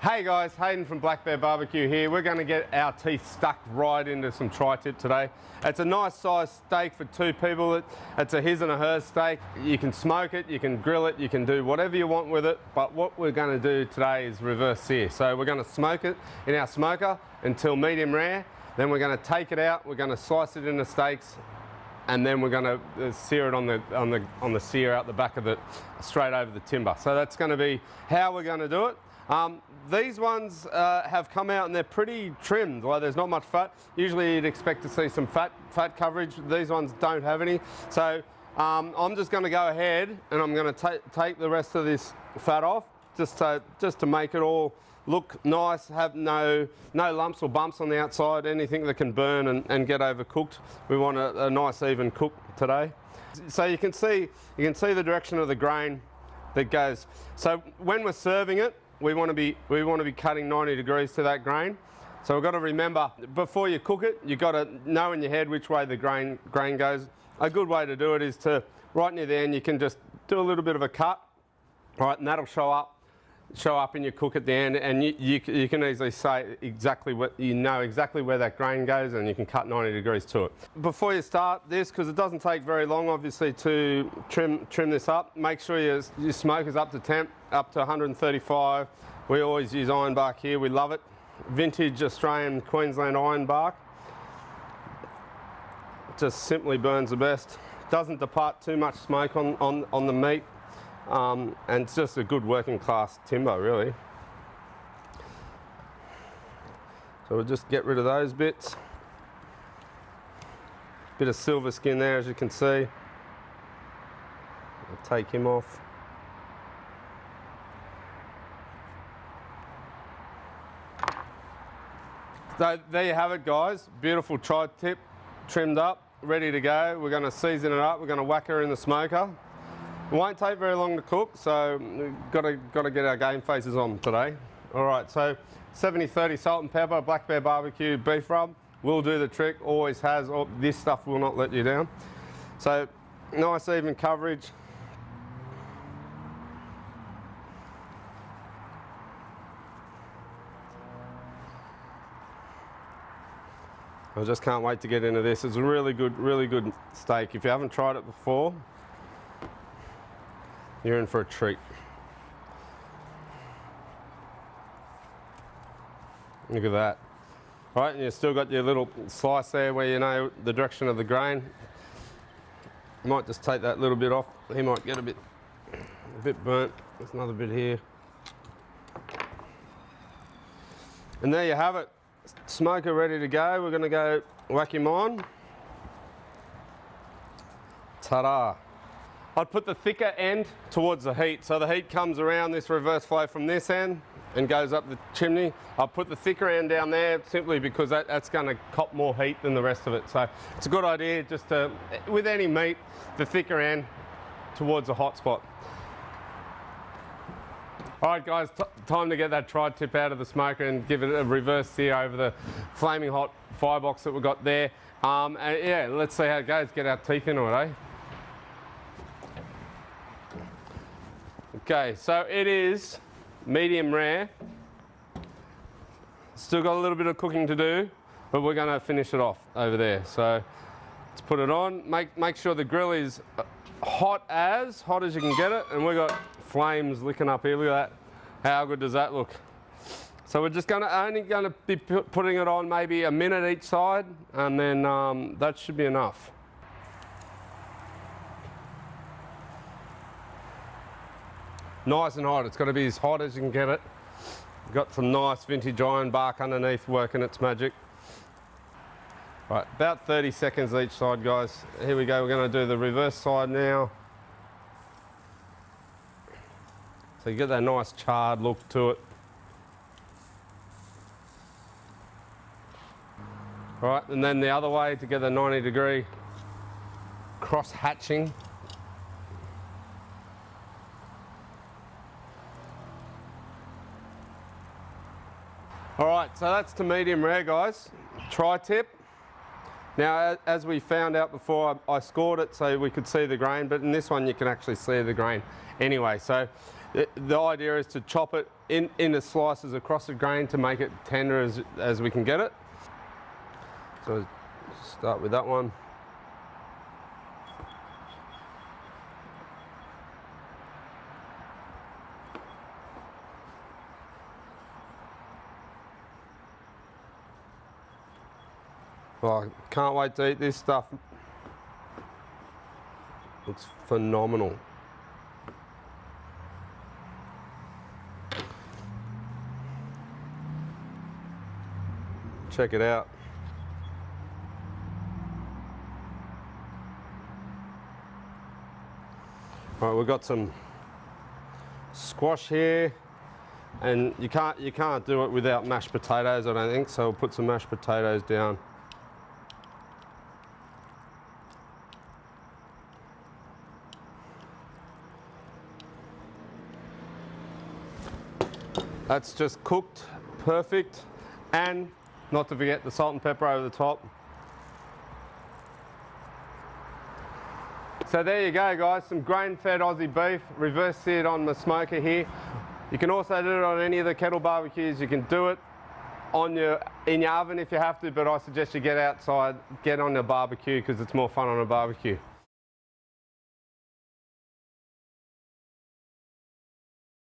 Hey guys, Hayden from Black Bear BBQ here. We're going to get our teeth stuck right into some tri-tip today. It's a nice sized steak for two people. It's a his and a her steak. You can smoke it, you can grill it, you can do whatever you want with it. But what we're going to do today is reverse sear. So we're going to smoke it in our smoker until medium rare. Then we're going to take it out, we're going to slice it into steaks, and then we're going to sear it on the sear out the back of it, straight over the timber. So that's going to be how we're going to do it. These ones have come out and they're pretty trimmed. Well, there's not much fat. Usually you'd expect to see some fat coverage. These ones don't have any. So I'm just going to go ahead and I'm going to take the rest of this fat off, just to make it all look nice, have no lumps or bumps on the outside, anything that can burn and get overcooked. We want a nice even cook today. So you can see the direction of the grain that goes. So when we're serving it, we want to be cutting 90 degrees to that grain. So we've got to remember, before you cook it, you've got to know in your head which way the grain goes. A good way to do it is to, right near the end, you can just do a little bit of a cut, right, and that'll show up in your cook at the end, and you can easily say exactly exactly where that grain goes, and you can cut 90 degrees to it. Before you start this, because it doesn't take very long obviously to trim this up, make sure your smoke is up to temp, up to 135. We always use iron bark here, we love it. Vintage Australian Queensland iron bark. Just simply burns the best. Doesn't depart too much smoke on the meat. And it's just a good working class timber, really. So we'll just get rid of those bits. Bit of silver skin there, as you can see. I'll take him off. So there you have it, guys. Beautiful tri-tip, trimmed up, ready to go. We're going to season it up. We're going to whack her in the smoker. It won't take very long to cook, so we've got to get our game faces on today. All right, so 70-30 salt and pepper, Black Bear BBQ beef rub will do the trick, always has. This stuff will not let you down. So nice even coverage. I just can't wait to get into this. It's a really good steak. If you haven't tried it before, you're in for a treat. Look at that. All right, and you've still got your little slice there where you know the direction of the grain. You might just take that little bit off. He might get a bit burnt. There's another bit here. And there you have it. Smoker ready to go. We're going to go whack him on. Ta-da. I'd put the thicker end towards the heat. So the heat comes around this reverse flow from this end and goes up the chimney. I'll put the thicker end down there simply because that's going to cop more heat than the rest of it. So it's a good idea just to, with any meat, the thicker end towards the hot spot. All right guys, time to get that tri-tip out of the smoker and give it a reverse sear over the flaming hot firebox that we've got there. And yeah, let's see how it goes, get our teeth into it, eh? Okay, so it is medium rare. Still got a little bit of cooking to do, but we're going to finish it off over there. So let's put it on. Make sure the grill is hot as you can get it, and we've got flames licking up here. Look at that. How good does that look? So we're just only going to be putting it on maybe a minute each side, and then that should be enough. Nice and hot. It's got to be as hot as you can get it. Got some nice vintage iron bark underneath working its magic. Right, about 30 seconds each side, guys. Here we go. We're going to do the reverse side now. So you get that nice charred look to it. All right, and then the other way to get the 90-degree cross hatching. All right, so that's to medium rare, guys. Tri-tip. Now, as we found out before, I scored it so we could see the grain, but in this one you can actually see the grain anyway. So The idea is to chop it into slices across the grain to make it tender as we can get it. So start with that one. Oh, I can't wait to eat this stuff. Looks phenomenal. Check it out. All right, we've got some squash here, and you can't do it without mashed potatoes, I don't think. So we'll put some mashed potatoes down. That's just cooked perfect, and not to forget the salt and pepper over the top. So there you go, guys, some grain-fed Aussie beef, reverse seared on the smoker here. You can also do it on any of the kettle barbecues. You can do it in your oven if you have to, but I suggest you get outside, get on the barbecue, because it's more fun on a barbecue.